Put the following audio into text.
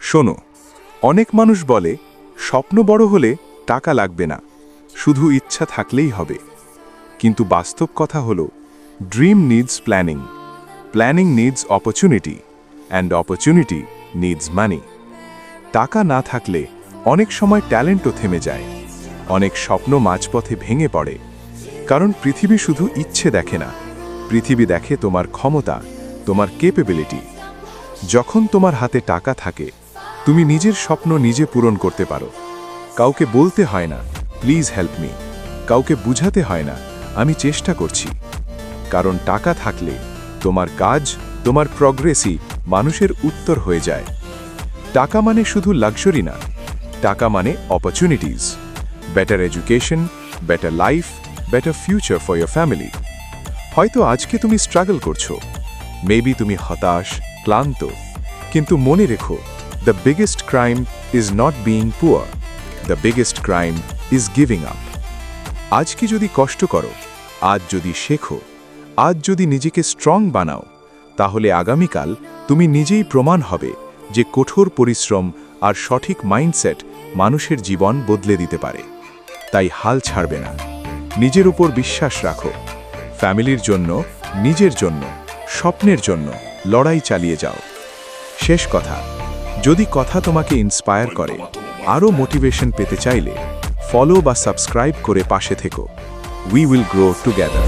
শোনো, অনেক মানুষ বলে স্বপ্ন বড় হলে টাকা লাগবে না, শুধু ইচ্ছা থাকলেই হবে। কিন্তু বাস্তব কথা হলো, dream needs planning, planning needs opportunity, and opportunity needs মানি। টাকা না থাকলে অনেক সময় ট্যালেন্টও থেমে যায়, অনেক স্বপ্ন মাঝপথে ভেঙে পড়ে। কারণ পৃথিবী শুধু ইচ্ছে দেখে না, পৃথিবী দেখে তোমার ক্ষমতা, তোমার ক্যাপাবিলিটি। যখন তোমার হাতে টাকা থাকে, তুমি নিজের স্বপ্ন নিজে পূরণ করতে পারো। কাউকে বলতে হয় না, প্লিজ হেল্প মি। কাউকে বুঝাতে হয় না, আমি চেষ্টা করছি। কারণ টাকা থাকলে তোমার কাজ, তোমার প্রগ্রেসই মানুষের উত্তর হয়ে যায়। টাকা মানে শুধু লাক্সারি না, টাকা মানে opportunities, better education, better life, better future for your family. হয়তো আজকে তুমি স্ট্রাগল করছো, মেবি তুমি হতাশ, ক্লান্ত, কিন্তু মনে রেখো, the biggest crime is not being poor, the biggest crime is giving up. আজকে যদি কষ্ট করো, আজ যদি শেখো, আজ যদি নিজেকে স্ট্রং বানাও, তাহলে আগামীকাল তুমি নিজেই প্রমাণ হবে যে কঠোর পরিশ্রম আর সঠিক মাইন্ডসেট মানুষের জীবন বদলে দিতে পারে। তাই হাল ছাড়বে না, নিজের উপর বিশ্বাস রাখো, ফ্যামিলির জন্য, নিজের জন্য, স্বপ্নের জন্য লড়াই চালিয়ে যাও। শেষ কথা, যদি কথা তোমাকে ইন্সপায়ার করে, আরও মোটিভেশন পেতে চাইলে ফলো বা সাবস্ক্রাইব করে পাশে থেকো। We will grow together.